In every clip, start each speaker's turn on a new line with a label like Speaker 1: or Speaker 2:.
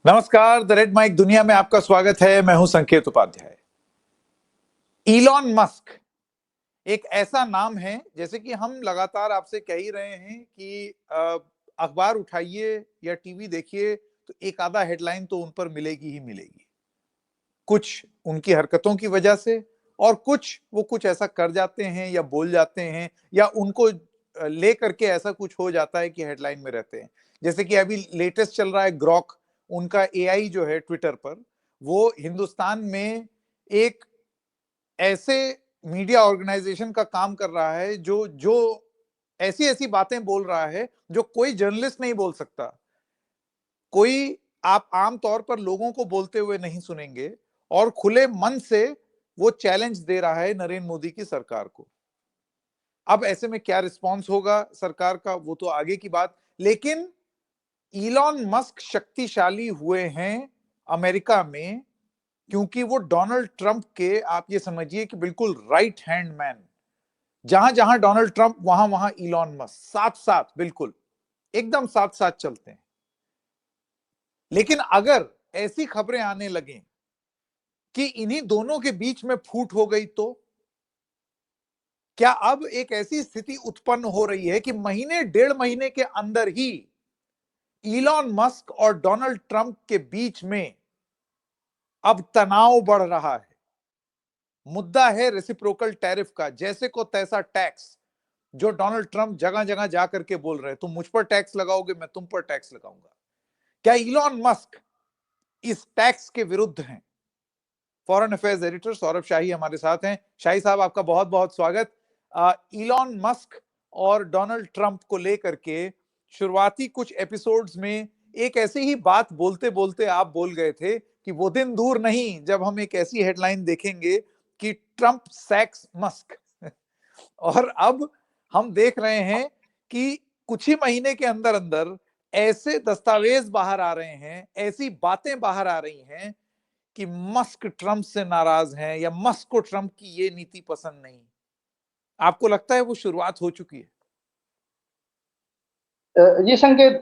Speaker 1: नमस्कार, the red mic दुनिया में आपका स्वागत है। मैं हूं संकेत उपाध्याय। इलॉन मस्क एक ऐसा नाम है, जैसे कि हम लगातार आपसे कह ही रहे हैं कि अखबार उठाइए या टीवी देखिए तो एक आधा हेडलाइन तो उन पर मिलेगी ही मिलेगी। कुछ उनकी हरकतों की वजह से, और कुछ वो कुछ ऐसा कर जाते हैं या बोल जाते हैं या उनको ले करके ऐसा कुछ हो जाता है कि हेडलाइन में रहते हैं। जैसे कि अभी लेटेस्ट चल रहा है ग्रॉक, उनका एआई जो है ट्विटर पर, वो हिंदुस्तान में एक ऐसे मीडिया ऑर्गेनाइजेशन का काम कर रहा है जो जो ऐसी ऐसी बातें बोल रहा है जो कोई जर्नलिस्ट नहीं बोल सकता, कोई आप आम तौर पर लोगों को बोलते हुए नहीं सुनेंगे। और खुले मन से वो चैलेंज दे रहा है नरेंद्र मोदी की सरकार को। अब ऐसे में क्या रिस्पॉन्स होगा सरकार का, वो तो आगे की बात। लेकिन इलॉन मस्क शक्तिशाली हुए हैं अमेरिका में, क्योंकि वो डोनाल्ड ट्रंप के, आप ये समझिए कि बिल्कुल राइट हैंड मैन। जहां जहां डोनाल्ड ट्रंप, वहां वहां इलॉन मस्क, साथ साथ, बिल्कुल एकदम साथ साथ चलते हैं। लेकिन अगर ऐसी खबरें आने लगें कि इन्हीं दोनों के बीच में फूट हो गई, तो क्या अब एक ऐसी स्थिति उत्पन्न हो रही है कि महीने डेढ़ महीने के अंदर ही इलॉन मस्क और डोनाल्ड ट्रंप के बीच में अब तनाव बढ़ रहा है। मुद्दा है रेसिप्रोकल टैरिफ का, जैसे को तैसा टैक्स, जो डोनाल्ड ट्रंप जगह जगह जाकर के बोल रहे हैं, तुम मुझ पर टैक्स लगाओगे, मैं तुम पर टैक्स लगाऊंगा। क्या इलॉन मस्क इस टैक्स के विरुद्ध हैं? फॉरेन अफेयर्स एडिटर सौरभ शाही हमारे साथ हैं। शाही साहब, आपका बहुत बहुत स्वागत। इलॉन मस्क और डोनाल्ड ट्रंप को लेकर के शुरुआती कुछ एपिसोड्स में एक ऐसे ही बात बोलते बोलते आप बोल गए थे कि वो दिन दूर नहीं जब हम एक ऐसी हेडलाइन देखेंगे कि ट्रंप सैक्स मस्क। और अब हम देख रहे हैं कि कुछ ही महीने के अंदर अंदर ऐसे दस्तावेज बाहर आ रहे हैं, ऐसी बातें बाहर आ रही हैं कि मस्क ट्रंप से नाराज हैं या मस्क को ट्रंप की ये नीति पसंद नहीं। आपको लगता है वो शुरुआत हो चुकी है?
Speaker 2: ये संकेत,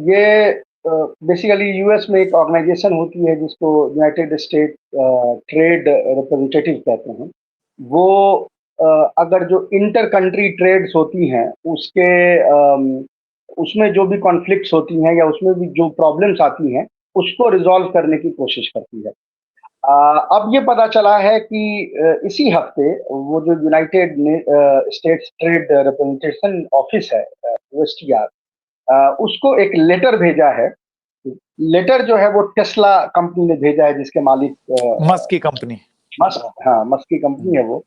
Speaker 2: ये बेसिकली यूएस में एक ऑर्गेनाइजेशन होती है जिसको यूनाइटेड स्टेट ट्रेड रिप्रेजेंटेटिव कहते हैं। वो अगर जो इंटर कंट्री ट्रेड्स होती हैं उसके उसमें जो भी कॉन्फ्लिक्ट्स होती हैं या उसमें भी जो प्रॉब्लम्स आती हैं उसको रिजॉल्व करने की कोशिश करती है। अब ये पता चला है कि इसी हफ्ते वो जो United states trade representation office है, यूएसटीआर, उसको एक लेटर भेजा है। लेटर जो है वो टेस्ला कंपनी ने भेजा है, जिसके मालिक
Speaker 1: मस्क की कंपनी।
Speaker 2: मस्क, हाँ, मस्क की कंपनी है वो।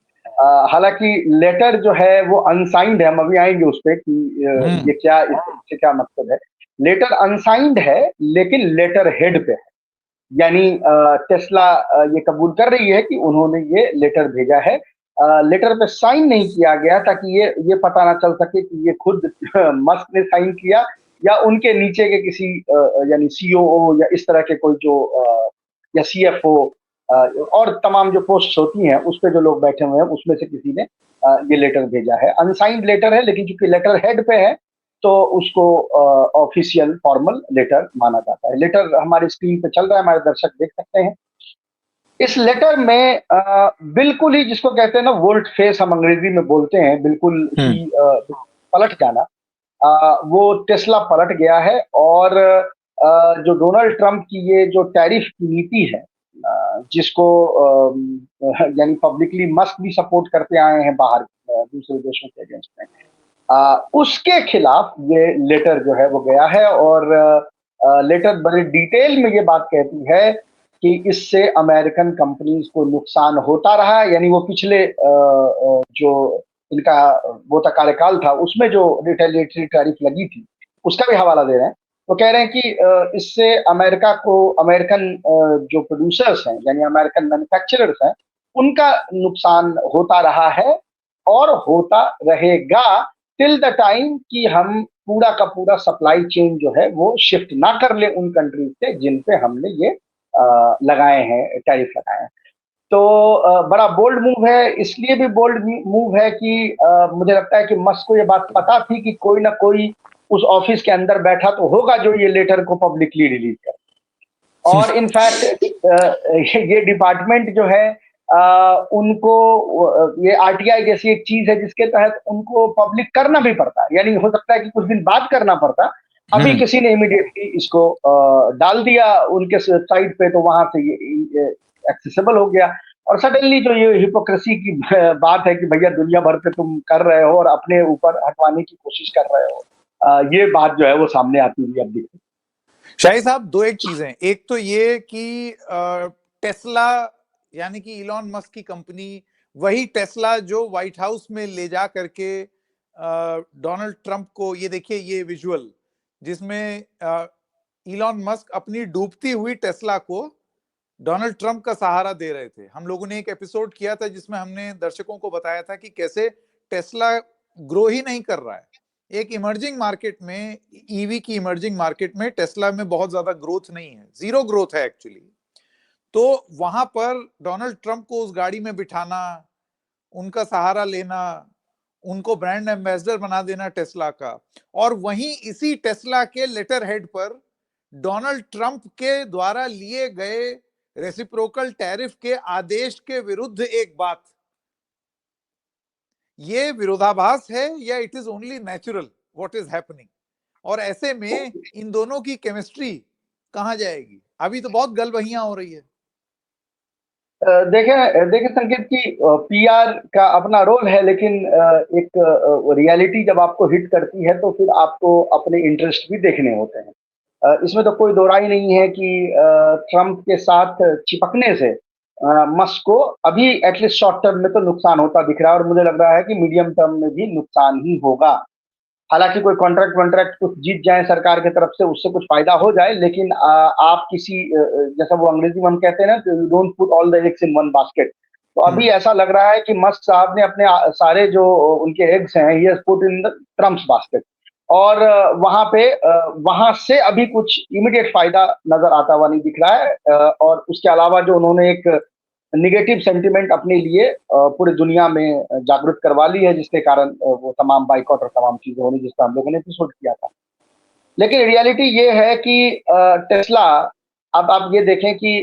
Speaker 2: हालांकि लेटर जो है वो अनसाइंड है, हम अभी आएंगे उस पर कि ये क्या, इससे क्या मतलब है। लेटर अनसाइंड है लेकिन लेटर हेड पे है, यानी टेस्ला ये कबूल कर रही है कि उन्होंने ये लेटर भेजा है। लेटर पे साइन नहीं किया गया ताकि ये पता ना चल सके कि ये खुद मस्क ने साइन किया या उनके नीचे के किसी यानी सीओओ या इस तरह के कोई जो या सीएफओ और तमाम जो पोस्ट होती हैं उस पे जो लोग बैठे हुए हैं उसमें से किसी ने ये लेटर भेजा है। अनसाइंड लेटर है लेकिन चूंकि लेटर हेड पे है तो उसको ऑफिशियल फॉर्मल लेटर माना जाता है। लेटर हमारी स्क्रीन पे चल रहा है, हमारे दर्शक देख सकते हैं। इस लेटर में बिल्कुल ही जिसको कहते हैं ना वोल्ट फेस, हम अंग्रेजी में बोलते हैं, बिल्कुल ही पलट जाना, वो टेस्ला पलट गया है। और जो डोनाल्ड ट्रंप की ये जो टैरिफ की नीति है, जिसको यानी पब्लिकली मस्क भी सपोर्ट करते आए हैं बाहर दूसरे देशों के अगेंस्ट में, उसके खिलाफ ये लेटर जो है वो गया है। और लेटर बड़े डिटेल में ये बात कहती है कि इससे अमेरिकन कंपनीज को नुकसान होता रहा, यानी वो पिछले जो इनका वो था कार्यकाल था उसमें जो रिटेलिएटरी टैरिफ लगी थी उसका भी हवाला दे रहे हैं। वो कह रहे हैं कि इससे अमेरिका को, अमेरिकन जो प्रोड्यूसर्स हैं यानी अमेरिकन मैन्युफैक्चरर्स हैं, उनका नुकसान होता रहा है और होता रहेगा टिल द टाइम कि हम पूरा का पूरा सप्लाई चेन जो है वो शिफ्ट ना कर ले उन कंट्रीज से जिन पे हमने ये लगाए हैं, टैरिफ लगाए हैं। तो बड़ा बोल्ड मूव है, इसलिए भी बोल्ड मूव है कि मुझे लगता है कि मस्क को ये बात पता थी कि कोई ना कोई उस ऑफिस के अंदर बैठा तो होगा जो ये लेटर को पब्लिकली रिलीज करे। और इनफैक्ट ये डिपार्टमेंट जो है उनको ये आरटीआई जैसी एक चीज है जिसके तहत उनको पब्लिक करना भी पड़ता है, यानी हो सकता है कि कुछ दिन बाद करना पड़ता, अभी किसी ने इमीडिएटली इसको डाल दिया उनके वेबसाइट पे, तो वहां से ये एक्सेसिबल हो गया। और सडनली जो ये हिपोक्रेसी की बात है कि भैया दुनिया भर पे तुम कर रहे हो और अपने ऊपर हटवाने की कोशिश कर रहे हो, ये बात जो है वो सामने आती हुई अब दिखती।
Speaker 1: शाही साहब, दो एक चीजें, एक तो ये कि टेस्ला यानी कि इलॉन मस्क की कंपनी, वही टेस्ला जो व्हाइट हाउस में ले जा करके डोनाल्ड ट्रंप को, ये देखिए ये विजुअल जिसमें इलॉन मस्क अपनी डूबती हुई टेस्ला को डोनाल्ड ट्रंप का सहारा दे रहे थे। हम लोगों ने एक एपिसोड किया था जिसमें हमने दर्शकों को बताया था कि कैसे टेस्ला ग्रो ही नहीं कर रहा है। एक इमर्जिंग मार्केट में, ईवी की इमर्जिंग मार्केट में टेस्ला में बहुत ज्यादा ग्रोथ नहीं है, जीरो ग्रोथ है एक्चुअली। तो वहां पर डोनाल्ड ट्रंप को उस गाड़ी में बिठाना, उनका सहारा लेना, उनको ब्रांड एम्बेसडर बना देना टेस्ला का, और वहीं इसी टेस्ला के लेटर हेड पर डोनाल्ड ट्रंप के द्वारा लिए गए रेसिप्रोकल टैरिफ के आदेश के विरुद्ध एक बात, ये विरोधाभास है या it is only natural what is happening? और ऐसे में इन दोनों की केमिस्ट्री कहां जाएगी? अभी तो बहुत गलबहियां हो रही है।
Speaker 2: देखें संकेत की पीआर का अपना रोल है, लेकिन एक रियलिटी जब आपको हिट करती है तो फिर आपको अपने इंटरेस्ट भी देखने होते हैं। इसमें तो कोई दो राय नहीं है कि ट्रंप के साथ चिपकने से मस्क को अभी एटलीस्ट शॉर्ट टर्म में तो नुकसान होता दिख रहा है, और मुझे लग रहा है कि मीडियम टर्म में भी नुकसान ही होगा। हालांकि कोई कॉन्ट्रैक्ट वॉन्ट्रैक्ट कुछ जीत जाए सरकार की तरफ से, उससे कुछ फायदा हो जाए, लेकिन आप किसी जैसा वो अंग्रेजी में हम कहते हैं ना, you don't put all the eggs in one basket. तो अभी ऐसा लग रहा है कि मस्क साहब ने अपने सारे जो उनके एग्स हैं, he has put in the Trump's basket, और वहां से अभी कुछ इमीडिएट फायदा नजर आता हुआ नहीं दिख रहा है। और उसके अलावा जो उन्होंने एक निगेटिव सेंटिमेंट अपने लिए पूरी दुनिया में जागृत करवा ली है, जिसके कारण वो तमाम बाइकआउट और तमाम चीजें होनी, जिसका हम लोगों ने एपिसोड किया था। लेकिन रियलिटी ये है कि टेस्ला, अब आप ये देखें कि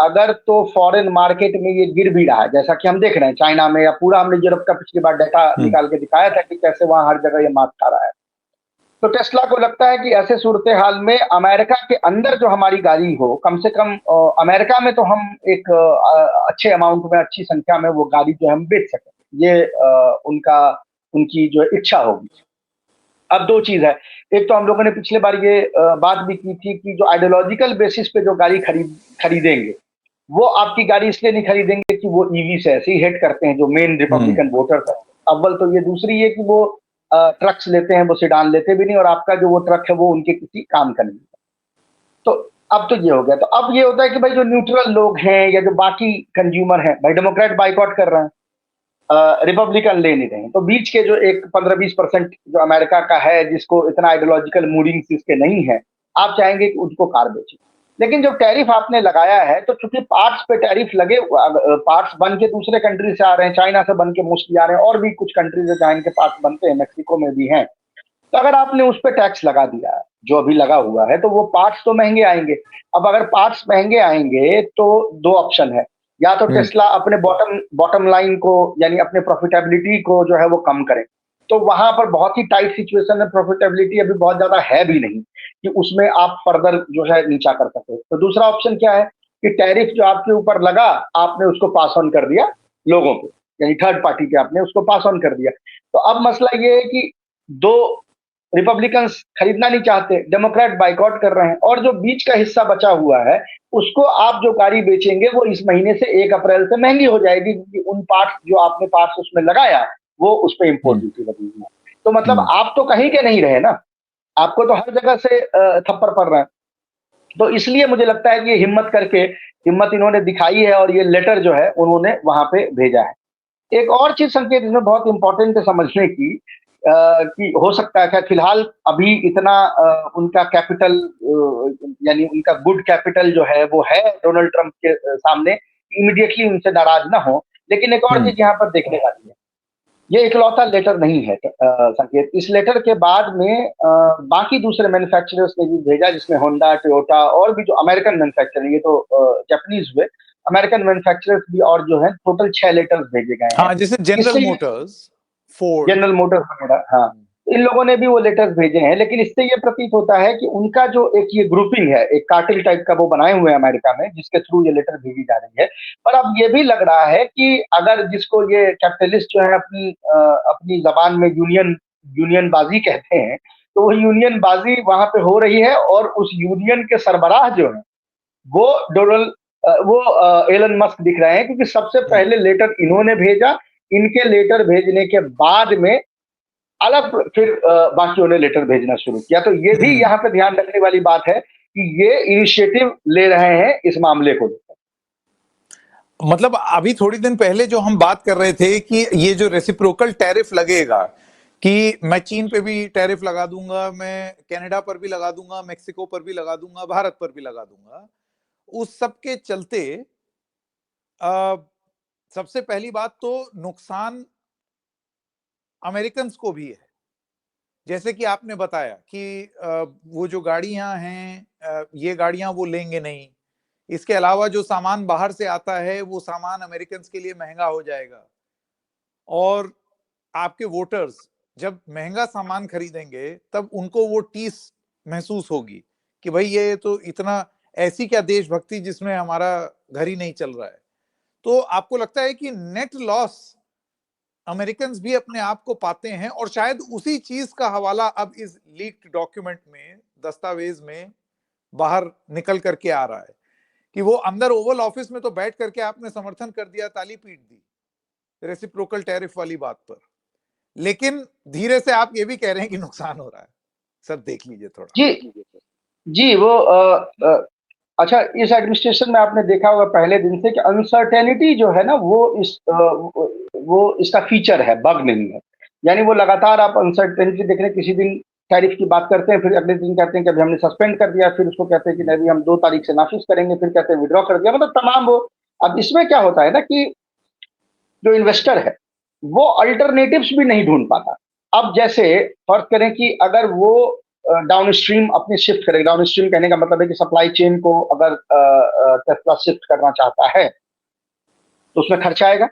Speaker 2: अगर तो फॉरेन मार्केट में ये गिर भी रहा है, जैसा कि हम देख रहे हैं चाइना में, या पूरा हमने यूरोप का पिछली बार डाटा निकाल के दिखाया था कि कैसे वहां हर जगह ये मात खा रहा है। तो टेस्ला को लगता है कि ऐसे सूरत हाल में अमेरिका के अंदर जो हमारी गाड़ी हो, कम से कम अमेरिका में तो हम एक अच्छे अमाउंट में, अच्छी संख्या में वो गाड़ी जो हम बेच सकें, ये उनकी जो इच्छा होगी। अब दो चीज है, एक तो हम लोगों ने पिछले बार ये बात भी की थी कि जो आइडियोलॉजिकल बेसिस पे जो गाड़ी खरीदेंगे, वो आपकी गाड़ी इसलिए नहीं खरीदेंगे कि वो ईवी से ऐसे ही हेट करते हैं जो मेन रिपब्लिकन वोटर्स है। अव्वल तो ये, दूसरी ये कि वो ट्रक्स लेते हैं, वो सेडान लेते भी नहीं, और आपका जो वो ट्रक है वो उनके किसी काम का नहीं है। तो अब तो ये हो गया। तो अब ये होता है कि भाई जो न्यूट्रल लोग हैं या जो बाकी कंज्यूमर हैं, भाई डेमोक्रेट बाइकआउट कर रहे हैं, रिपब्लिकन ले नहीं रहे हैं, तो बीच के जो एक 15-20% जो अमेरिका का है, जिसको इतना आइडियोलॉजिकल मूडिंग इसके नहीं है, आप चाहेंगे कि उनको कार बेचें। लेकिन जो टैरिफ आपने लगाया है, तो चूंकि पार्ट्स पे टैरिफ लगे, पार्ट्स बन के दूसरे कंट्री से आ रहे हैं, चाइना से बन के मोस्टली आ रहे हैं, और भी कुछ कंट्रीज है जहां इनके पार्ट्स बनते हैं, मैक्सिको में भी हैं। तो अगर आपने उस पर टैक्स लगा दिया जो अभी लगा हुआ है, तो वो पार्ट्स तो महंगे आएंगे। अब अगर पार्ट्स महंगे आएंगे तो दो ऑप्शन है, या तो टेस्ला अपने बॉटम लाइन को, यानी अपने प्रॉफिटेबिलिटी को जो है वो कम करें, तो वहां पर बहुत ही टाइट सिचुएशन है, प्रॉफिटेबिलिटी अभी बहुत ज्यादा है भी नहीं कि उसमें आप फर्दर जो है नीचा कर सके। तो दूसरा ऑप्शन क्या है कि टैरिफ जो आपके ऊपर लगा, आपने उसको पास ऑन कर दिया लोगों को, यानी थर्ड पार्टी पे आपने उसको पास ऑन कर दिया। तो अब मसला ये है कि दो, रिपब्लिकन्स खरीदना नहीं चाहते, डेमोक्रेट बाइकआउट कर रहे हैं, और जो बीच का हिस्सा बचा हुआ है उसको आप जो गाड़ी बेचेंगे वो इस महीने से 1 अप्रैल से महंगी हो जाएगी, क्योंकि उन पार्ट्स जो आपने पार्ट्स उसमें लगाया वो उस पर इम्पोर्ट ड्यूटी लगेगी। तो मतलब आप तो कहीं के नहीं रहे ना, आपको तो हर जगह से थप्पड़ पड़ रहा है। तो इसलिए मुझे लगता है कि ये हिम्मत इन्होंने दिखाई है, और ये लेटर जो है उन्होंने वहां पे भेजा है। एक और चीज संकेत इसमें बहुत इंपॉर्टेंट है समझने की, कि हो सकता है फिलहाल अभी इतना उनका कैपिटल, यानी उनका गुड कैपिटल जो है वो है डोनाल्ड ट्रंप के सामने, इमीडिएटली उनसे नाराज ना हो। लेकिन एक और चीज यहाँ पर देखने वाली है, ये इकलौता लेटर नहीं है संकेत। इस लेटर के बाद में बाकी दूसरे मैन्युफैक्चरर्स ने भी भेजा, जिसमें होंडा, टोयोटा और भी जो अमेरिकन मैन्युफैक्चरर, ये तो जापानीज हुए, अमेरिकन मैन्युफैक्चरर्स भी और जो है टोटल 6 लेटर्स भेजे गए हैं।
Speaker 1: हाँ, जैसे general Motors, Ford,
Speaker 2: general Motors वगैरह, हाँ, इन लोगों ने भी वो लेटर्स भेजे हैं। लेकिन इससे ये प्रतीत होता है कि उनका जो एक ये ग्रुपिंग है, एक कार्टेल टाइप का वो बनाए हुए हैं अमेरिका में, जिसके थ्रू ये लेटर भेजी जा रही है। पर अब ये भी लग रहा है कि अगर जिसको ये कैपिटलिस्ट जो है अपनी जबान में यूनियन बाजी कहते हैं, तो वो यूनियन बाजी वहां पे हो रही है, और उस यूनियन के सरबराह जो है वो एलन मस्क दिख रहे हैं, क्योंकि सबसे पहले लेटर इन्होंने भेजा। इनके लेटर भेजने के बाद में अलग फिर बाकियों ने लेटर भेजना शुरू किया। तो ये भी यहाँ पे ध्यान रखने वाली बात है कि ये इनिशिएटिव ले रहे हैं इस मामले को लेकर।
Speaker 1: मतलब अभी थोड़ी दिन पहले जो हम बात कर रहे थे कि ये जो रेसिप्रोकल टैरिफ लगेगा, कि मैं चीन पे भी टैरिफ लगा दूंगा, मैं कनाडा पर भी लगा दूंगा, मेक्सिको पर भी लगा दूंगा, भारत पर भी लगा दूंगा, उस सब के चलते सबसे पहली बात तो नुकसान अमेरिकन्स को भी है। जैसे कि आपने बताया कि वो जो गाड़ियां हैं, ये गाड़ियां वो लेंगे नहीं। इसके अलावा जो सामान बाहर से आता है वो सामान अमेरिकन्स के लिए महंगा हो जाएगा, और आपके वोटर्स जब महंगा सामान खरीदेंगे तब उनको वो टीस महसूस होगी कि भाई ये तो इतना, ऐसी क्या देशभक्ति जिसमें हमारा घर ही नहीं चल रहा है। तो आपको लगता है कि नेट लॉस अमेरिकन्स भी अपने आप को पाते हैं, और शायद उसी चीज का हवाला अब इस लीक्ड डॉक्यूमेंट में, दस्तावेज में बाहर निकल करके आ रहा है कि वो अंदर ओवल ऑफिस में तो बैठ करके आपने समर्थन कर दिया, ताली पीट दी रेसिप्रोकल टैरिफ वाली बात पर, लेकिन धीरे से आप ये भी कह रहे हैं कि नुकसान हो रहा है। सर देख लीजिए थोड़ा।
Speaker 2: जी जी, वो अच्छा, इस एडमिनिस्ट्रेशन में आपने देखा होगा पहले दिन से कि अनसर्टेनिटी जो है ना, वो इसका फीचर है, बग नहीं है। यानी वो लगातार आप अनसर्टेनिटी देख रहे हैं, किसी दिन टैरिफ की बात करते हैं, फिर अगले दिन कहते हैं कि अभी हमने सस्पेंड कर दिया, फिर उसको कहते हैं कि नहीं हम 2 तारीख से नाफिज करेंगे, फिर कहते हैं विड्रॉ कर दिया, मतलब तमाम वो। अब इसमें क्या होता है ना कि जो इन्वेस्टर है वो अल्टरनेटिव्स भी नहीं ढूंढ पाता। अब जैसे फर्ज करें कि अगर वो डाउन स्ट्रीम अपने शिफ्ट करेगा, डाउन स्ट्रीम कहने का मतलब है कि सप्लाई चेन को अगर टेस्ला शिफ्ट करना चाहता है तो उसमें खर्चा आएगा,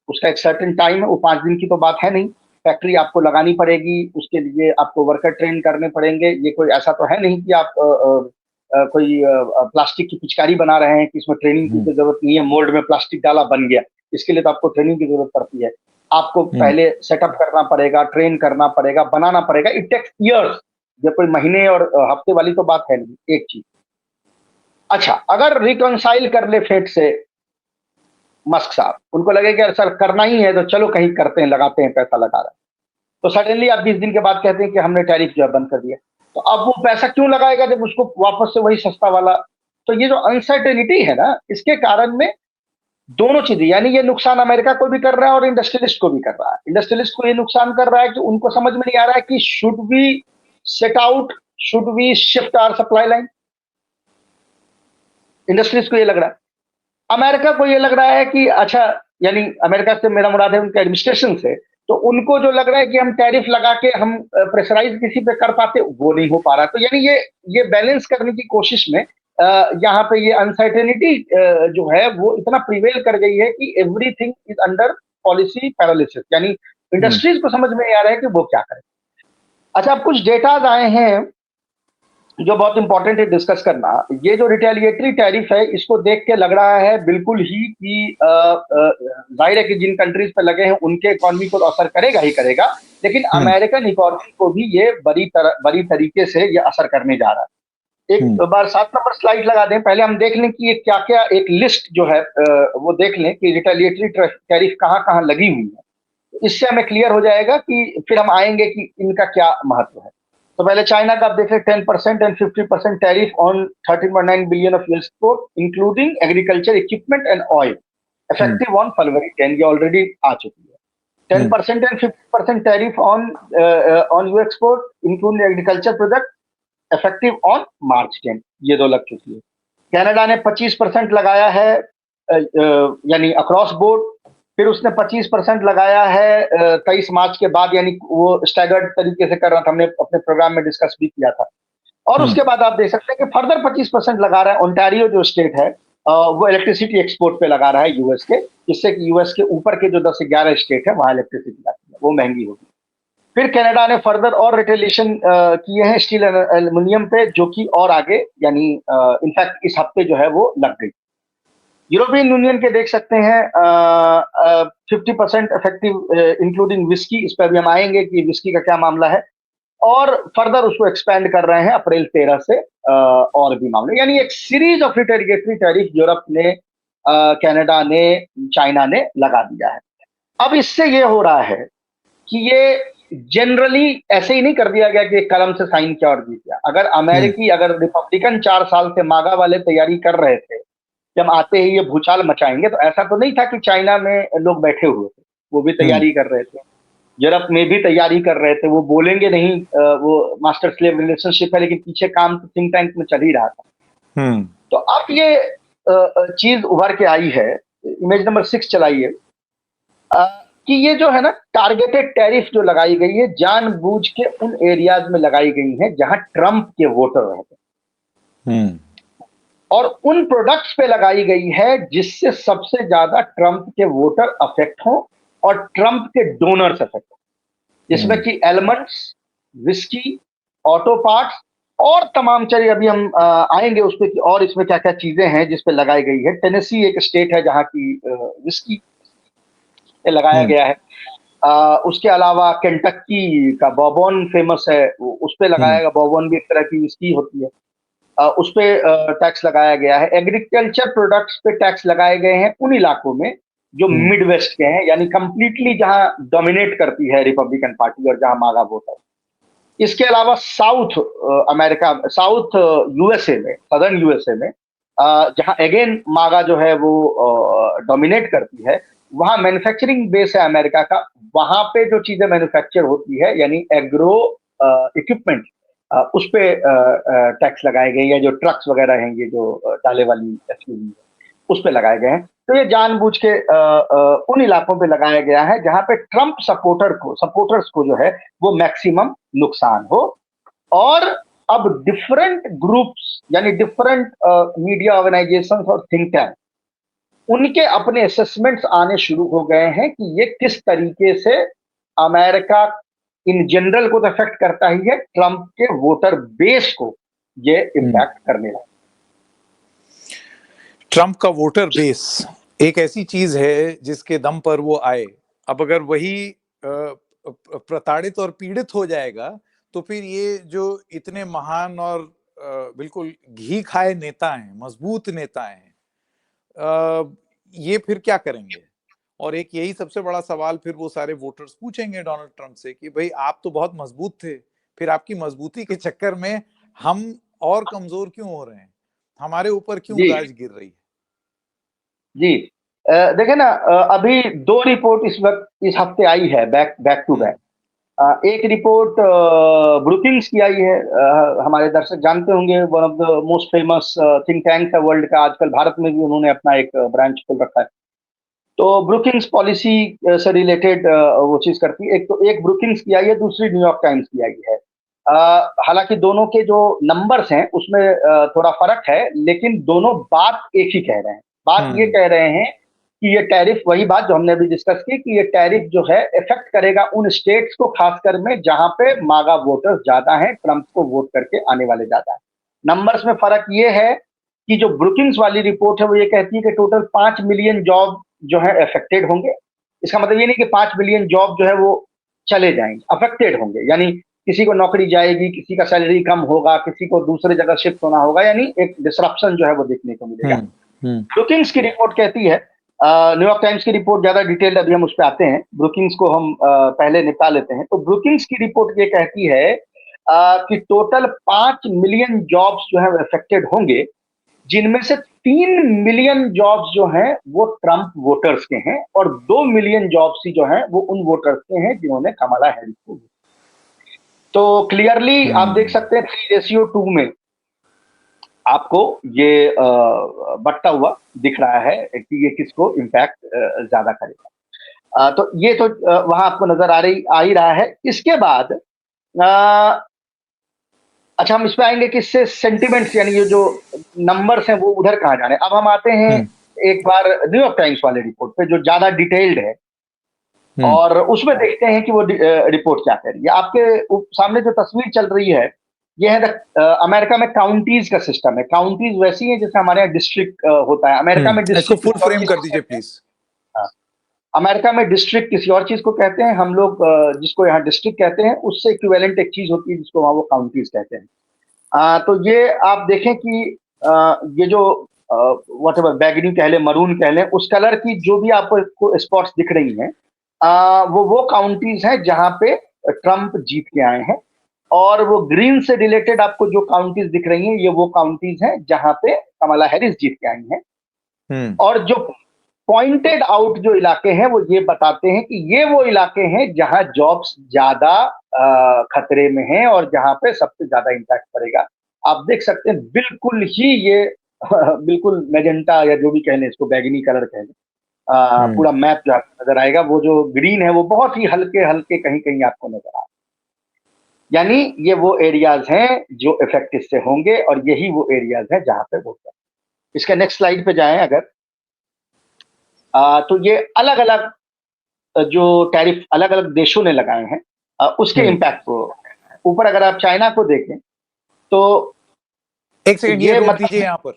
Speaker 2: उसका एक सर्टेन टाइम है, वो 5 दिन की तो बात है नहीं। फैक्ट्री आपको लगानी पड़ेगी, उसके लिए आपको वर्कर ट्रेन करने पड़ेंगे। ये कोई ऐसा तो है नहीं कि आप कोई प्लास्टिक की पिचकारी बना रहे हैं कि इसमें ट्रेनिंग की जरूरत नहीं है, मोल्ड में प्लास्टिक डाला बन गया। इसके लिए तो आपको ट्रेनिंग की जरूरत पड़ती है। आपको पहले सेटअप करना पड़ेगा, ट्रेन करना पड़ेगा, बनाना पड़ेगा। It takes years. ये कोई महीने और हफ्ते वाली तो बात है नहीं। एक चीज, अच्छा, अगर रिकंसाइल कर ले फेट से मस्क साहब, उनको लगे कि सर करना ही है तो चलो कहीं करते हैं, लगाते हैं, पैसा लगा रहे हैं, तो सडनली आप 20 दिन के बाद कहते हैं कि हमने टैरिफ जो है बंद कर दिया। तो अब वो पैसा क्यों लगाएगा जब उसको वापस से वही सस्ता वाला। तो ये जो अनसर्टेनिटी है ना, इसके कारण में दोनों चीजें, यानी ये नुकसान अमेरिका को भी कर रहा है और इंडस्ट्रियलिस्ट को भी कर रहा है। इंडस्ट्रियलिस्ट को ये नुकसान कर रहा है कि उनको समझ में नहीं आ रहा है कि should we set out, should we shift our supply line. Industries को ये लग रहा है। अमेरिका को ये लग रहा है कि अच्छा, यानी अमेरिका से मेरा मुराद है उनके एडमिनिस्ट्रेशन से, तो उनको जो लग रहा है कि हम टैरिफ लगा के हम प्रेशराइज किसी पे कर पाते, वो नहीं हो पा रहा। तो यानी ये बैलेंस करने की कोशिश में यहाँ पे ये अनसर्टेनिटी जो है वो इतना प्रिवेल कर गई है कि everything is under policy paralysis. यानी इंडस्ट्रीज को समझ में नहीं आ रहा है कि वो क्या करें। अच्छा, अब कुछ डेटाज आए हैं जो बहुत इंपॉर्टेंट है डिस्कस करना। ये जो रिटेलिएटरी टैरिफ है, इसको देख के लग रहा है बिल्कुल ही कि जाहिर है कि जिन कंट्रीज पे लगे हैं उनके इकोनॉमी को तो असर करेगा ही करेगा, लेकिन अमेरिकन इकोनॉमी को भी ये बड़ी तरीके से ये असर करने जा रहा है। एक बार 7 नंबर स्लाइड लगा दें, पहले हम देख लें कि ये क्या क्या, एक लिस्ट जो है वो देख लें कि रिटेलिएटरी टैरिफ कहाँ कहाँ लगी हुई है। इससे हमें क्लियर हो जाएगा कि फिर हम आएंगे कि इनका क्या महत्व है। तो पहले चाइना का आप देख रहे 10% and 50% tariff on 13.9 billion of US export including agriculture equipment and oil, effective on फरवरी 10। ये ऑलरेडी आ चुकी है। 10% and 50% tariff on US export including agriculture product, effective on March 10। ये 2 लग चुकी है। कनाडा ने 25% लगाया है, यानी अक्रॉस बोर्ड, फिर उसने 25% लगाया है 23 मार्च के बाद, यानी वो स्टैगर्ड तरीके से कर रहा था, हमने अपने प्रोग्राम में डिस्कस भी किया था। और उसके बाद आप देख सकते हैं कि फर्दर 25% लगा रहा है ओंटारियो जो स्टेट है, वो इलेक्ट्रिसिटी एक्सपोर्ट पे लगा रहा है यूएस के, जिससे कि यूएस के ऊपर के जो 10-11 स्टेट है वहां इलेक्ट्रिसिटी आती है वो महंगी होगी। फिर कनाडा ने फर्दर और रिटेलिएशन किए हैं स्टील एल्युमिनियम पे, जो कि और आगे यानी इनफैक्ट इस हफ्ते जो है वो लग गई। यूरोपियन यूनियन के देख सकते हैं 50% इफेक्टिव इंक्लूडिंग विस्की, इस पर भी हम आएंगे कि विस्की का क्या मामला है, और फर्दर उसको एक्सपेंड कर रहे हैं अप्रैल 13 से और भी मामले, यानी एक series of retaliatory tariff Europe ने, कनाडा ने, चाइना ने लगा दिया है। अब इससे ये हो रहा है कि ये जनरली ऐसे ही नहीं कर दिया गया कि एक कलम से साइन किया और जीत गया। अगर रिपब्लिकन 4 साल से मागा वाले तैयारी कर रहे थे कि हम आते ही ये भूचाल मचाएंगे, तो ऐसा तो नहीं था कि चाइना में लोग बैठे हुए थे, वो भी तैयारी कर रहे थे, यूरोप में भी तैयारी कर रहे थे, वो बोलेंगे नहीं, वो मास्टर स्लेव रिलेशनशिप है, लेकिन पीछे काम तो थिंक टैंक में चल ही रहा था। तो अब ये चीज उभर के आई है, इमेज नंबर 6 चलाइए, कि ये जो है ना टारगेटेड टैरिफ जो लगाई गई है, जानबूझ के उन एरियाज में लगाई गई है जहां ट्रंप के वोटर रहते हैं, और उन प्रोडक्ट्स पे लगाई गई है जिससे सबसे ज्यादा ट्रंप के वोटर अफेक्ट हो और ट्रंप के डोनर्स अफेक्ट हो, जिसमें कि एलिमेंट्स, विस्की, ऑटो पार्ट्स और तमाम चीजें, अभी हम आएंगे उस पर कि और इसमें क्या क्या चीजें हैं जिस पे लगाई गई है। टेनेसी एक स्टेट है जहां की विस्की पे लगाया गया है, उसके अलावा केंटक्की का बॉर्बन फेमस है, उस पे लगाया गया, बॉर्बन भी एक तरह की विस्की होती है, उस पे टैक्स लगाया गया है। एग्रीकल्चर प्रोडक्ट्स पे टैक्स लगाए गए हैं उन इलाकों में जो मिड वेस्ट के हैं, यानी कंप्लीटली जहां डोमिनेट करती है रिपब्लिकन पार्टी और जहां मागा वोट है। इसके अलावा साउथ अमेरिका, साउथ यूएसए में, सदर्न यूएसए में, जहां अगेन मागा जो है वो डोमिनेट करती है, वहां मैन्युफैक्चरिंग बेस है अमेरिका का, वहां पे जो चीजें मैन्युफैक्चर होती है यानी एग्रो इक्विपमेंट, उस पे टैक्स लगाए गए, या जो ट्रक्स वगैरह हैं, ये जो डाले वाली एसयूवी उस पे लगाए गए हैं। तो ये जानबूझ के उन इलाकों पे लगाया गया है जहां पे ट्रंप सपोर्टर्स को जो है वो मैक्सिमम नुकसान हो। और अब डिफरेंट ग्रुप्स यानी डिफरेंट मीडिया ऑर्गेनाइजेशंस और थिंक टैंक, उनके अपने असेसमेंट्स आने शुरू हो गए हैं कि ये किस तरीके से अमेरिका इन जनरल को तो इफेक्ट करता ही है, ट्रंप के वोटर बेस को ये इम्पैक्ट करने लगा।
Speaker 1: ट्रंप का वोटर बेस एक ऐसी चीज है जिसके दम पर वो आए। अब अगर वही प्रताड़ित और पीड़ित हो जाएगा तो फिर ये जो इतने महान और बिल्कुल घी खाए नेता हैं, मजबूत नेता हैं, ये फिर क्या करेंगे? और एक यही सबसे बड़ा सवाल फिर वो सारे वोटर्स पूछेंगे डोनाल्ड ट्रंप से कि भाई आप तो बहुत मजबूत थे, फिर आपकी मजबूती के चक्कर में हम और कमजोर क्यों हो रहे हैं, हमारे ऊपर क्यों दाज गिर रही है?
Speaker 2: जी, देखे ना, अभी 2 रिपोर्ट इस वक्त इस हफ्ते आई है बैक टू बैक। एक रिपोर्ट ब्रुकिंग्स की आई है, हमारे दर्शक जानते होंगे, one of the most famous think tank है वर्ल्ड का, आजकल भारत में भी उन्होंने अपना एक ब्रांच खोल रखा है। तो ब्रुकिंग्स पॉलिसी से रिलेटेड वो चीज करती है। एक ब्रुकिंग्स की आई है, दूसरी न्यूयॉर्क टाइम्स की आई है। हालांकि दोनों के जो नंबर्स हैं उसमें थोड़ा फर्क है, लेकिन दोनों बात एक ही कह रहे हैं। बात ये कह रहे हैं कि ये टैरिफ, वही बात जो हमने अभी डिस्कस की, कि ये टैरिफ जो है इफेक्ट करेगा उन स्टेट्स को खासकर में जहां पे मागा वोटर्स ज्यादा हैं, ट्रंप को वोट करके आने वाले ज्यादा है। नंबर्स में फर्क ये है कि जो ब्रुकिंग्स वाली रिपोर्ट है वो ये कहती है कि टोटल 5 मिलियन जॉब जो है अफेक्टेड होंगे। इसका मतलब ये नहीं कि 5 मिलियन जॉब जो है वो चले जाएंगे, अफेक्टेड होंगे, यानी किसी को नौकरी जाएगी, किसी का सैलरी कम होगा, किसी को दूसरे जगह शिफ्ट होना होगा, यानी एक डिसरप्शन जो है वो देखने को मिलेगा। ब्रुकिंग्स की रिपोर्ट कहती है, न्यूयॉर्क टाइम्स की रिपोर्ट ज्यादा डिटेल्ड, अभी हम उस पर आते हैं, ब्रुकिंग्स को हम पहले निपटा लेते हैं। तो ब्रुकिंग्स की रिपोर्ट ये कहती है कि टोटल 5 मिलियन जॉब्स जो है अफेक्टेड होंगे, जिनमें से 3 मिलियन जॉब्स जो हैं वो ट्रंप वोटर्स के हैं, और 2 मिलियन जॉब्स ही जो हैं वो उन वोटर्स के हैं जिन्होंने कमला हैरिस को। तो क्लियरली आप देख सकते हैं 3:2 में आपको ये बटता हुआ दिख रहा है कि ये किसको इम्पैक्ट ज्यादा करेगा। तो ये तो वहां आपको नजर आ ही रहा है। इसके बाद अच्छा, हम इस पे आएंगे कि इससे सेंटिमेंट्स यानी ये जो नंबर्स हैं वो उधर कहाँ जा रहे हैं। अब हम आते हैं एक बार न्यूयॉर्क टाइम्स वाले रिपोर्ट पे जो ज्यादा डिटेल्ड है, और उसमें देखते हैं कि वो रिपोर्ट क्या कह रही है। आपके सामने जो तस्वीर चल रही है, ये है अमेरिका में काउंटीज का सिस्टम है। काउंटीज वैसी है जैसे हमारे यहाँ डिस्ट्रिक्ट होता है। अमेरिका में
Speaker 1: इसको
Speaker 2: डिस्ट्रिक्ट
Speaker 1: फुल फ्रेम कर दीजिए प्लीज।
Speaker 2: अमेरिका में डिस्ट्रिक्ट किसी और चीज को कहते हैं, हम लोग जिसको यहाँ डिस्ट्रिक्ट कहते हैं उससे इक्विवेलेंट एक चीज होती है जिसको वहां वो काउंटीज कहते हैं। तो ये आप देखें कि ये जो वट एवर बैगनी कह लें, मरून कह लें, उस कलर की जो भी आपको स्पॉट्स दिख रही हैं, वो काउंटीज हैं जहां पे ट्रंप जीत के आए हैं। और वो ग्रीन से रिलेटेड आपको जो काउंटीज दिख रही हैं, ये वो काउंटीज हैं जहां पे कमला हैरिस जीत के आई हैं। और जो पॉइंटेड आउट जो इलाके हैं वो ये बताते हैं कि ये वो इलाके हैं जहां जॉब्स ज्यादा खतरे में हैं और जहां पे सबसे ज्यादा इंपैक्ट पड़ेगा। आप देख सकते हैं बिल्कुल ही ये बिल्कुल मैजेंटा या जो भी कह लें, इसको बैगनी कलर कह लें, पूरा मैप जो आपको नजर आएगा, वो जो ग्रीन है वो बहुत ही हल्के हल्के कहीं कहीं आपको नजर आए। यानी ये वो एरियाज हैं जो इफेक्ट इससे होंगे और यही वो एरियाज हैं जहां पे वोट। इसके नेक्स्ट स्लाइड पे जाएं अगर, तो ये अलग अलग जो टैरिफ अलग अलग देशों ने लगाए हैं, उसके इम्पैक्ट को ऊपर अगर आप चाइना को देखें तो
Speaker 1: एक सेकंड ये रोक दीजिए
Speaker 2: मतलब
Speaker 1: यहाँ पर।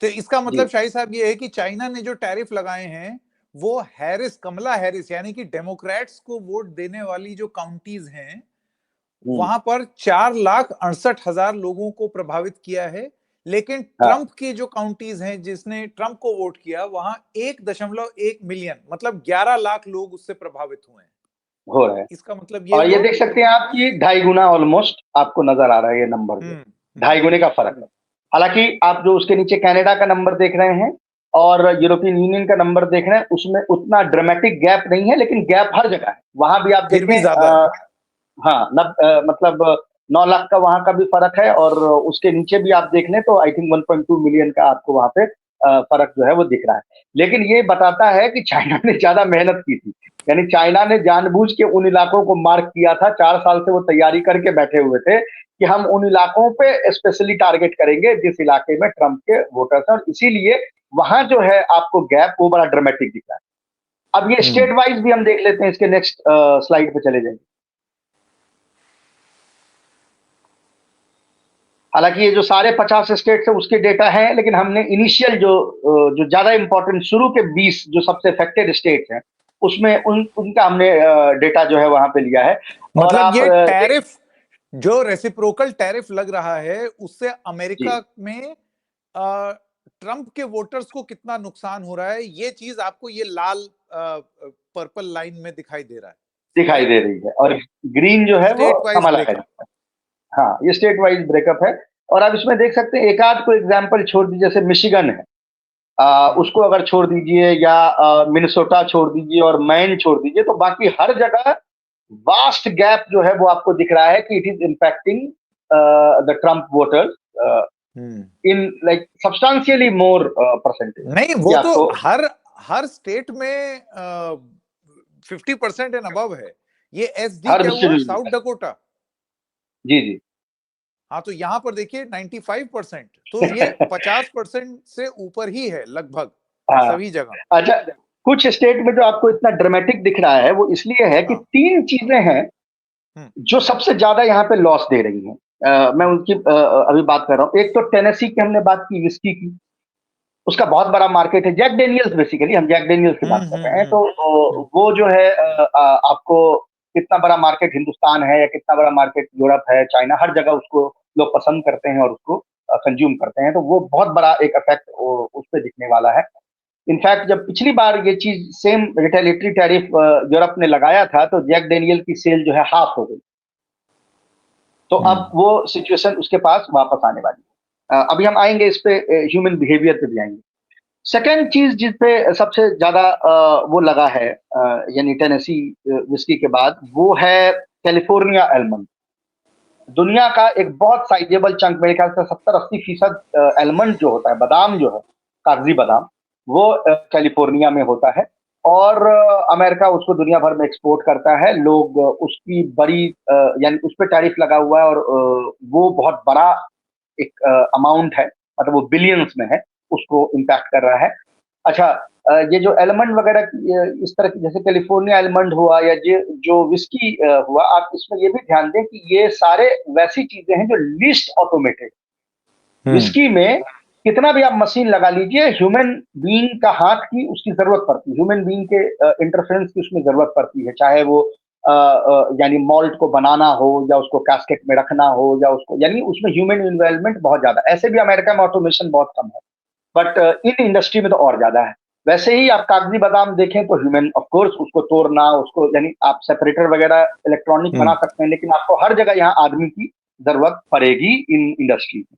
Speaker 1: तो इसका मतलब शाही साहब ये है कि चाइना ने जो टैरिफ लगाए हैं वो हैरिस, कमला हैरिस यानी कि डेमोक्रेट्स को वोट देने वाली जो काउंटीज हैं वहां पर 4,68,000 लोगों को प्रभावित किया है। लेकिन ट्रंप की जो काउंटीज हैं जिसने ट्रंप को वोट किया, वहां 1.1 मिलियन मतलब 11 लाख लोग उससे प्रभावित हुए हैं।
Speaker 2: हो रहा है।
Speaker 1: इसका मतलब ये
Speaker 2: और ये देख सकते हैं आप कि 2.5 गुना ऑलमोस्ट आपको नजर आ रहा है ये नंबर, 2.5 गुने का फर्क है। हालांकि आप जो उसके नीचे कनाडा का नंबर देख रहे हैं और यूरोपियन यूनियन का नंबर देख रहे हैं, उसमें उतना ड्रामेटिक गैप नहीं है, लेकिन गैप हर जगह है। वहां भी आप देखें, हाँ, मतलब 9 लाख का वहां का भी फर्क है, और उसके नीचे भी आप देख लें तो आई थिंक 1.2 मिलियन का आपको वहां पे फर्क जो है वो दिख रहा है। लेकिन ये बताता है कि चाइना ने ज्यादा मेहनत की थी। यानी चाइना ने जानबूझ के उन इलाकों को मार्क किया था, 4 साल से वो तैयारी करके बैठे हुए थे कि हम उन इलाकों पे स्पेशली टारगेट करेंगे जिस इलाके में ट्रंप के वोटर्स हैं, और इसीलिए वहां जो है आपको गैप वो बड़ा ड्रामेटिक दिख रहा है। अब ये स्टेट वाइज भी हम देख लेते हैं, इसके नेक्स्ट स्लाइड पे चले जाएंगे। हालांकि ये जो सारे 50 स्टेट है उसके डेटा हैं, लेकिन हमने इनिशियल जो ज्यादा इंपॉर्टेंट शुरू के 20 जो सबसे अफेक्टेड स्टेट हैं उसमें उनका हमने डेटा जो है वहां पे लिया है।
Speaker 1: मतलब और ये टैरिफ जो रेसिप्रोकल टैरिफ लग रहा है उससे अमेरिका में ट्रंप के वोटर्स को कितना नुकसान हो रहा है, ये चीज आपको ये लाल पर्पल लाइन में दिखाई दे रहा है,
Speaker 2: दिखाई दे रही है, और ग्रीन जो है वो कमला हैरिस। हाँ, ये स्टेट वाइज ब्रेकअप है। और आप इसमें देख सकते हैं, एक आध को एग्जाम्पल छोड़ दीजिए, जैसे मिशिगन है, उसको अगर छोड़ दीजिए, या मिनेसोटा छोड़ दीजिए और मैन छोड़ दीजिए, तो बाकी हर जगह वास्ट गैप जो है वो आपको दिख रहा है कि it is impacting the Trump voters in like substantially more percentage.
Speaker 1: नहीं, वो तो हर स्टेट में 50% एंड अबव है। ये एसडी क्या हुआ, साउथ डकोटा।
Speaker 2: जी जी।
Speaker 1: हाँ, तो यहाँ पर देखिए 95%, तो ये 50% से ऊपर ही है लगभग सभी जगह।
Speaker 2: अच्छा, कुछ स्टेट में जो आपको इतना ड्रामेटिक दिख रहा है वो इसलिए है कि 3 चीजें हैं जो सबसे ज्यादा यहाँ पे लॉस दे रही हैं। मैं उनकी अभी बात कर रहा हूँ। एक तो टेनेसी की हमने बात की, विस्की की, उसका बहुत बड़ा मार्केट है। जैक डेनियल्स, बेसिकली हम जैक डेनियल्स की बात कर रहे हैं, तो वो जो है आपको कितना बड़ा मार्केट हिंदुस्तान है या कितना बड़ा मार्केट यूरोप है, चाइना, हर जगह उसको लोग पसंद करते हैं और उसको कंज्यूम करते हैं, तो वो बहुत बड़ा एक इफेक्ट उस पर दिखने वाला है। इनफैक्ट जब पिछली बार ये चीज सेम रिटेलिटरी टैरिफ यूरोप ने लगाया था तो जैक डेनियल की सेल जो है हाफ हो गई। तो अब वो सिचुएशन उसके पास वापस आने वाली है। अभी हम आएंगे इस पे, ह्यूमन बिहेवियर पे भी आएंगे। सेकेंड चीज जिस पे सबसे ज्यादा वो लगा है यानी टेनेसी विस्की के बाद, वो है कैलिफोर्निया एलमंड। दुनिया का एक बहुत साइजेबल चंक, मेरे ख्याल से 70-80% एलमंड जो होता है, बादाम जो है, कागजी बादाम, वो कैलिफोर्निया में होता है। और अमेरिका उसको दुनिया भर में एक्सपोर्ट करता है। लोग उसकी बड़ी यानी उस पर टैरिफ लगा हुआ है, और वो बहुत बड़ा एक अमाउंट है, मतलब वो बिलियंस में है, उसको इम्पैक्ट कर रहा है। अच्छा, ये जो एलमंड वगैरह इस तरह की, जैसे कैलिफोर्निया एलमंड हुआ, या जो विस्की हुआ, आप इसमें ये भी ध्यान दें कि ये सारे वैसी चीजें हैं जो लीस्ट ऑटोमेटेड। विस्की में कितना भी आप मशीन लगा लीजिए, ह्यूमन बीइंग का हाथ की उसकी जरूरत पड़ती है, ह्यूमन बीइंग के इंटरफेरेंस की उसमें जरूरत पड़ती है, चाहे वो यानी मॉल्ट को बनाना हो, या उसको कैस्केट में रखना हो, या उसको, यानी उसमें ह्यूमन इन्वॉल्वमेंट बहुत ज्यादा। ऐसे भी अमेरिका में ऑटोमेशन बहुत कम है, बट इन इंडस्ट्री में तो और ज्यादा है। वैसे ही आप कागजी बादाम देखें तो ह्यूमन ऑफ कोर्स उसको तोड़ना, उसको, यानी आप सेपरेटर वगैरह इलेक्ट्रॉनिक बना सकते हैं, लेकिन आपको हर जगह यहाँ आदमी की जरूरत पड़ेगी इन इंडस्ट्री में।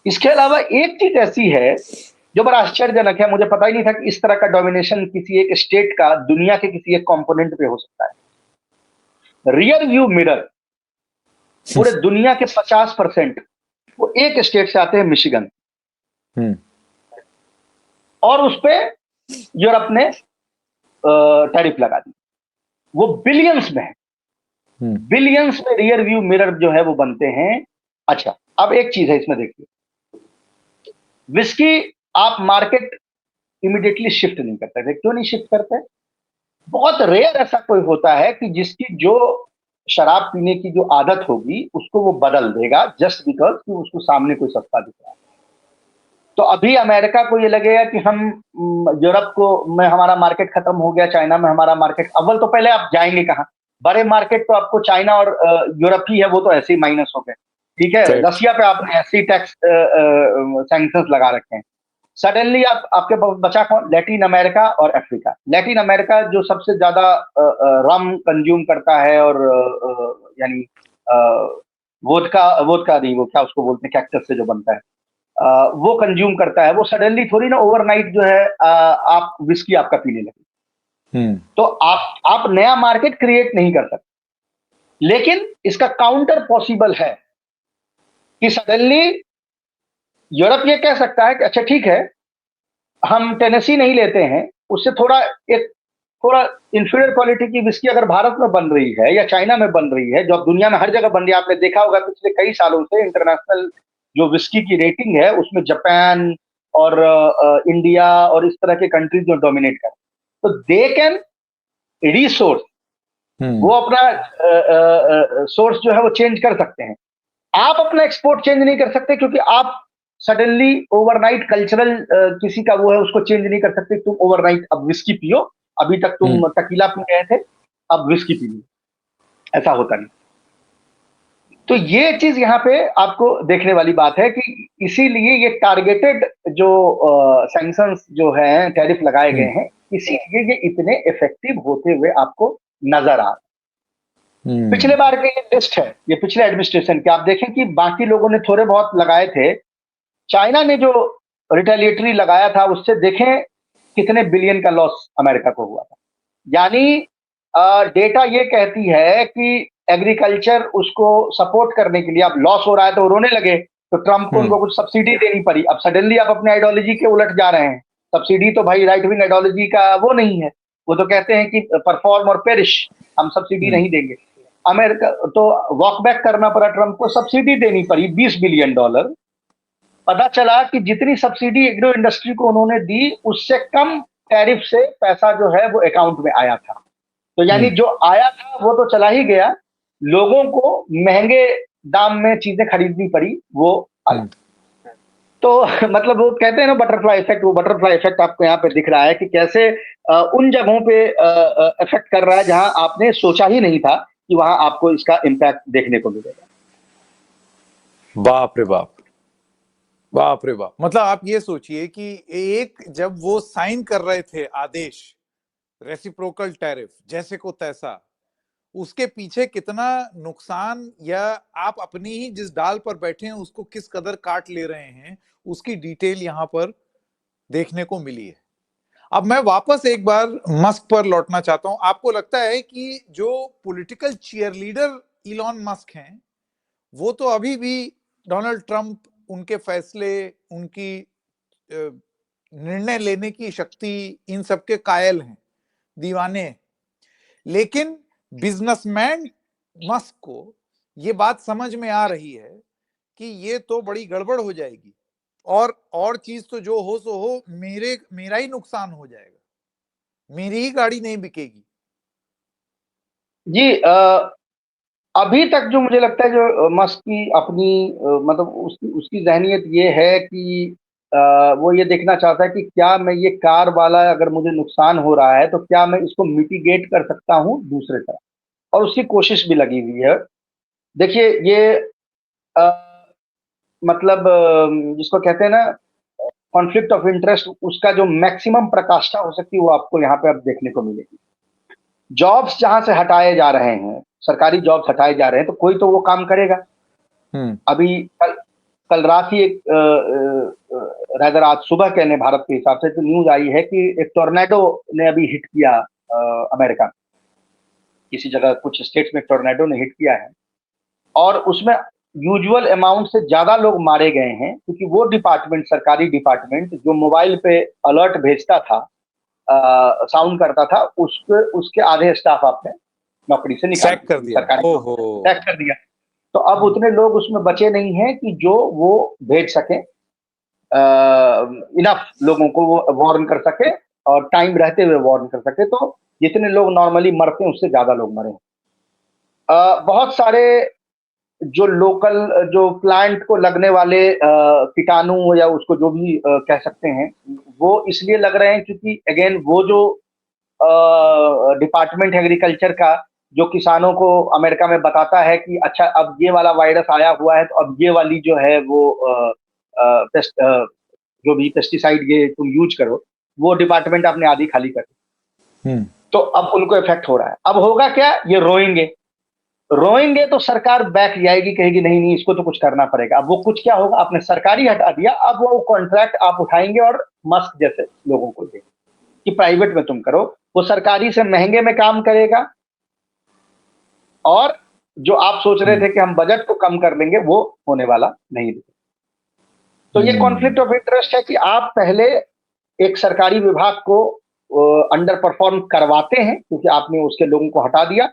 Speaker 2: इसके अलावा एक चीज ऐसी है जो बड़ा आश्चर्यजनक है, मुझे पता ही नहीं था कि इस तरह का डोमिनेशन किसी एक स्टेट का दुनिया के किसी एक कंपोनेंट पे हो सकता है। रियर व्यू मिरर पूरे दुनिया के 50% वो एक स्टेट से आते हैं, मिशिगन, और उस पे यूरोप ने टैरिफ लगा दी। वो बिलियंस में है, बिलियंस में रियर व्यू मिरर जो है वो बनते हैं। अच्छा, अब एक चीज है इसमें देखिए, विस्की आप मार्केट इमीडिएटली शिफ्ट नहीं करते थे। क्यों नहीं शिफ्ट करते? बहुत रेयर ऐसा कोई होता है कि जिसकी जो शराब पीने की जो आदत होगी उसको वो बदल देगा, जस्ट बिकॉज कि उसको सामने कोई सस्ता दिख रहा है। तो अभी अमेरिका को ये लगेगा कि हम यूरोप को में हमारा मार्केट खत्म हो गया, चाइना में हमारा मार्केट, अव्वल तो पहले आप जाएंगे कहाँ? बड़े मार्केट तो आपको चाइना और यूरोप ही है, वो तो ऐसे ही माइनस हो गए। ठीक है, रशिया पे आपने ऐसे ही टैक्स सैंक्शंस लगा रखे हैं। सडनली आपके बचा कौन? लैटिन अमेरिका और अफ्रीका। लैटिन अमेरिका जो सबसे ज्यादा रम कंज्यूम करता है, और यानी वोदका वोदका नहीं, वो क्या उसको बोलते हैं, कैक्टस से जो बनता है, वो कंज्यूम करता है। वो सडनली थोड़ी ना ओवरनाइट जो है आप विस्की आपका पीने लगे। तो आप नया मार्केट क्रिएट नहीं कर सकते, लेकिन इसका काउंटर पॉसिबल है कि सडनली यूरोप ये कह सकता है कि अच्छा ठीक है, हम टेनेसी नहीं लेते हैं, उससे थोड़ा इंफीरियर क्वालिटी की विस्की अगर भारत में बन रही है या चाइना में बन रही है, जो अब दुनिया में हर जगह बन रही है। आपने देखा होगा पिछले कई सालों से इंटरनेशनल जो विस्की की रेटिंग है उसमें जापान और इंडिया और इस तरह के कंट्रीज जो डोमिनेट कर, तो दे कैन रिसोर्स, वो अपना सोर्स जो है वो चेंज कर सकते हैं। आप अपना एक्सपोर्ट चेंज नहीं कर सकते, क्योंकि आप सडनली ओवरनाइट कल्चरल किसी का वो है उसको चेंज नहीं कर सकते। तुम ओवरनाइट अब विस्की पियो, अभी तक तुम टकीला पी रहे थे, अब विस्की पी लो, ऐसा होता नहीं। तो ये चीज यहाँ पे आपको देखने वाली बात है कि इसीलिए ये टारगेटेड जो सैंक्शंस जो हैं, टैरिफ लगाए गए हैं, इसीलिए ये इतने इफेक्टिव होते हुए आपको नजर आ रहे हैं। पिछले बार की ये लिस्ट है, ये पिछले एडमिनिस्ट्रेशन के, आप देखें कि बाकी लोगों ने थोड़े बहुत लगाए थे, चाइना ने जो रिटेलिएटरी लगाया था उससे देखें कितने बिलियन का लॉस अमेरिका को हुआ था। यानी डेटा ये कहती है कि एग्रीकल्चर उसको सपोर्ट करने के लिए, अब लॉस हो रहा है तो रोने लगे, तो ट्रंप को उनको कुछ सब्सिडी देनी पड़ी। अब सडनली आप अपने आइडियोलॉजी के उलट जा रहे हैं। सब्सिडी तो भाई राइट विंग आइडियोलॉजी का वो नहीं है, वो तो कहते हैं कि परफॉर्म और पेरिश, हम सब्सिडी नहीं देंगे। अमेरिका तो वॉक बैक करना पड़ा, ट्रंप को सब्सिडी देनी पड़ी $20 बिलियन। पता चला कि जितनी सब्सिडी एग्रो इंडस्ट्री को उन्होंने दी, उससे कम टैरिफ से पैसा जो है वो अकाउंट में आया था। तो यानी जो आया था वो तो चला ही गया, लोगों को महंगे दाम में चीजें खरीदनी पड़ी, वो अलग। तो मतलब वो कहते हैं ना बटरफ्लाई इफेक्ट, वो बटरफ्लाई इफेक्ट आपको यहाँ पे दिख रहा है कि कैसे उन जगहों पे इफेक्ट कर रहा है जहां आपने सोचा ही नहीं था कि वहां आपको इसका इम्पैक्ट देखने को मिलेगा।
Speaker 1: बाप रे बाप, बाप रे बाप। मतलब आप ये सोचिए कि एक जब वो साइन कर रहे थे आदेश, रेसिप्रोकल टैरिफ जैसे को तैसा, उसके पीछे कितना नुकसान, या आप अपनी ही जिस डाल पर बैठे हैं उसको किस कदर काट ले रहे हैं, उसकी डिटेल यहां पर देखने को मिली है। अब मैं वापस एक बार मस्क पर लौटना चाहता हूं। आपको लगता है कि जो पॉलिटिकल चीयरलीडर इलॉन मस्क हैं, वो तो अभी भी डोनाल्ड ट्रंप, उनके फैसले, उनकी निर्णय लेने की शक्ति, इन सबके कायल हैं, दीवाने हैं। लेकिन बिजनेसमैन मस्क को ये बात समझ में आ रही है कि ये तो बड़ी गड़बड़ हो जाएगी, और चीज तो जो हो सो हो, मेरा ही नुकसान हो जाएगा, मेरी ही गाड़ी नहीं बिकेगी।
Speaker 2: जी, अभी तक जो मुझे लगता है, जो मस्क की अपनी मतलब उसकी उसकी जहनियत ये है कि वो ये देखना चाहता है कि क्या मैं ये कार वाला, अगर मुझे नुकसान हो रहा है तो क्या मैं इसको मिटिगेट कर सकता हूँ दूसरे तरफ, और उसकी कोशिश भी लगी हुई है। देखिए, ये अ, मतलब जिसको कहते हैं ना कॉन्फ्लिक्ट ऑफ इंटरेस्ट, उसका जो मैक्सिमम प्रकाष्ठा हो सकती है वो आपको यहाँ पे अब देखने को मिलेगी। जॉब्स जहां से हटाए जा रहे हैं, सरकारी जॉब्स हटाए जा रहे हैं, तो कोई तो वो काम करेगा। अभी कल रात ही एक रादर आज सुबह कहने भारत के हिसाब से तो न्यूज आई है कि एक टोर्नेडो ने अभी हिट किया अमेरिका, किसी जगह कुछ स्टेट्स में टोर्नेडो ने हिट किया है, और उसमें यूजुअल अमाउंट से ज्यादा लोग मारे गए हैं, क्योंकि वो डिपार्टमेंट, सरकारी डिपार्टमेंट जो मोबाइल पे अलर्ट भेजता था, साउंड करता था, उसके उसके आधे स्टाफ आपने नौकरी से निकाल
Speaker 1: सैक कर
Speaker 2: दिया,
Speaker 1: दिया।
Speaker 2: सरकारी
Speaker 1: ओहो।
Speaker 2: टैक्स कर दिया। तो अब उतने लोग उसमें बचे नहीं हैं कि जो वो भेज सके, इनफ लोगों को वो वार्न कर सके और टाइम रहते हुए वार्न कर सके। तो जितने लोग नॉर्मली मरते हैं उससे ज्यादा लोग मरे। बहुत सारे जो लोकल, जो प्लांट को लगने वाले कीटाणु या उसको जो भी कह सकते हैं, वो इसलिए लग रहे हैं क्योंकि अगेन वो जो डिपार्टमेंट एग्रीकल्चर का, जो किसानों को अमेरिका में बताता है कि अच्छा अब ये वाला वायरस आया हुआ है, तो अब ये वाली जो है वो पेस्ट, जो भी पेस्टिसाइड ये तुम यूज करो, वो डिपार्टमेंट अपने आधी खाली कर दी। तो अब उनको इफेक्ट हो रहा है। अब होगा क्या, ये रोएंगे, रोएंगे तो सरकार बैक जाएगी, कहेगी नहीं नहीं इसको तो कुछ करना पड़ेगा। अब वो कुछ क्या होगा, आपने सरकारी हटा दिया, अब वो कॉन्ट्रैक्ट आप उठाएंगे और मस्क जैसे लोगों को देंगे कि प्राइवेट में तुम करो। वो सरकारी से महंगे में काम करेगा, और जो आप सोच रहे थे कि हम बजट को कम कर लेंगे, वो होने वाला नहीं। तो ये कॉन्फ्लिक्ट ऑफ इंटरेस्ट है कि आप पहले एक सरकारी विभाग को अंडर परफॉर्म करवाते हैं क्योंकि आपने उसके लोगों को हटा दिया,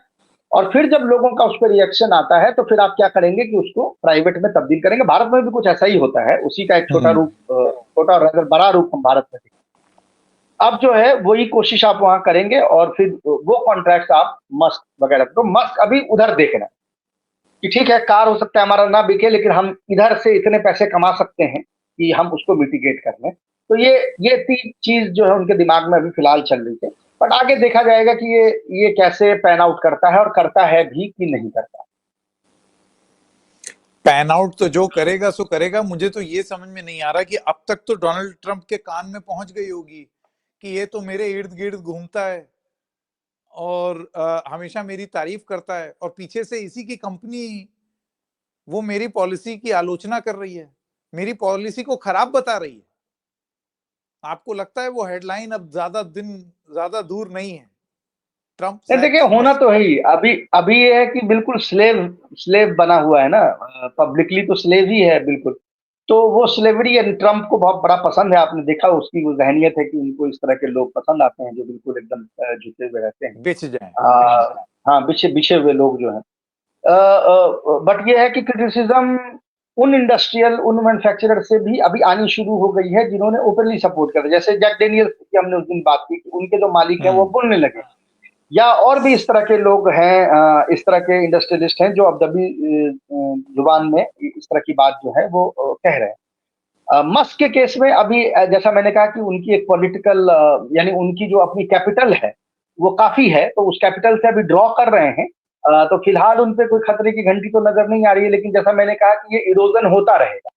Speaker 2: और फिर जब लोगों का उस पर रिएक्शन आता है तो फिर आप क्या करेंगे कि उसको प्राइवेट में तब्दील करेंगे। भारत में भी कुछ ऐसा ही होता है, उसी का एक छोटा रूप, छोटा और अगर बड़ा रूप हम भारत में देखें। अब जो है वही कोशिश आप वहां करेंगे, और फिर वो कॉन्ट्रैक्ट आप मस्क वगैरह, तो मस्क अभी उधर देख रहे हैं कि ठीक है कार हो सकता है हमारा ना बिके, लेकिन हम इधर से इतने पैसे कमा सकते हैं कि हम उसको मिटिगेट कर लें। तो ये तीन चीज जो है उनके दिमाग में अभी फिलहाल चल रही है, बट आगे देखा जाएगा कि ये कैसे पैन आउट करता है, और करता है भी कि नहीं करता।
Speaker 1: पैन आउट तो जो करेगा सो करेगा। मुझे तो ये समझ में नहीं आ रहा कि अब तक तो डोनाल्ड ट्रंप के कान में पहुंच गई होगी कि ये तो मेरे इर्द गिर्द घूमता है और हमेशा मेरी तारीफ करता है, और पीछे से इसी की कंपनी वो मेरी पॉलिसी की आलोचना कर रही है, मेरी पॉलिसी को खराब बता रही है। आपको लगता है वो हेडलाइन अब ज्यादा दूर नहीं है? ट्रंप
Speaker 2: देखिए,
Speaker 1: सैक्स
Speaker 2: होना
Speaker 1: मस्क।
Speaker 2: तो है ही। अभी अभी ये है कि बिल्कुल स्लेव स्लेव बना हुआ है ना, पब्लिकली तो स्लेव ही है बिल्कुल। तो वो स्लेवरी ट्रंप को बहुत बड़ा पसंद है। आपने देखा उसकी वो जहनियत है कि उनको इस तरह के लोग पसंद आते हैं जो बिल्कुल एकदम झुके हुए रहते हैं।
Speaker 1: बेच जाए।
Speaker 2: हाँ, बिछे बिछे हुए लोग जो हैं। बट ये है कि क्रिटिसिज्म उन इंडस्ट्रियल, उन मैन्युफैक्चरर से भी अभी आनी शुरू हो गई है जिन्होंने ओपनली सपोर्ट किया। जैसे जैक डेनियल्स की हमने उस दिन बात की कि उनके जो मालिक हैं वो बोलने लगे, या और भी इस तरह के लोग हैं, इस तरह के इंडस्ट्रियलिस्ट हैं जो अब दबी जुबान में इस तरह की बात जो है वो कह रहे हैं। मस्क के केस में अभी जैसा मैंने कहा कि उनकी एक पॉलिटिकल, यानी उनकी जो अपनी कैपिटल है वो काफी है, तो उस कैपिटल से अभी ड्रॉ कर रहे हैं। तो फिलहाल उन पे कोई खतरे की घंटी तो नजर नहीं आ रही है, लेकिन जैसा मैंने कहा कि ये इरोजन होता रहेगा,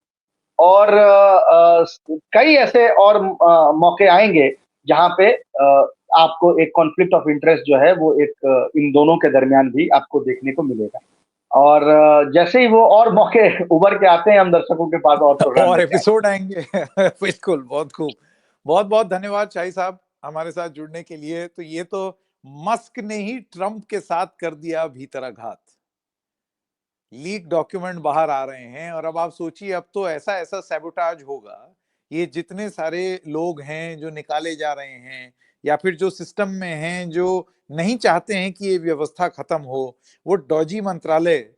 Speaker 2: और कई ऐसे और मौके आएंगे जहां पे आपको एक कॉन्फ्लिक्ट ऑफ इंटरेस्ट जो है वो एक इन दोनों के दरमियान भी आपको देखने को मिलेगा। और जैसे ही वो और मौके उभर के आते हैं हम दर्शकों के पास और प्रोग्राम
Speaker 1: और
Speaker 2: लेके आएंगे।
Speaker 1: एपिसोड आएंगे। बिल्कुल, बहुत खूब। बहुत बहुत धन्यवाद शाही साहब हमारे साथ जुड़ने के लिए। तो ये तो मस्क ने ही ट्रंप के साथ कर दिया भीतराघात। लीक डॉक्यूमेंट बाहर आ रहे हैं, और अब आप सोचिए, अब तो ऐसा ऐसा सैबोटाज होगा। ये जितने सारे लोग हैं जो निकाले जा रहे हैं, या फिर जो सिस्टम में हैं, जो नहीं चाहते हैं कि ये व्यवस्था खत्म हो, वो डॉजी मंत्रालय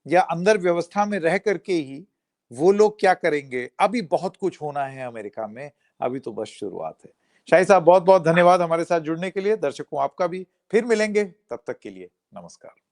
Speaker 1: या अंदर व्यवस्था में रह करके ही वो लोग क्या करेंगे? अभी बहुत कुछ होना है अमेरिका में, अभी तो बस शुरुआत है। शाही साहब, बहुत बहुत धन्यवाद हमारे साथ जुड़ने के लिए। दर्शकों आपका भी। फिर मिलेंगे, तब तक के लिए नमस्कार।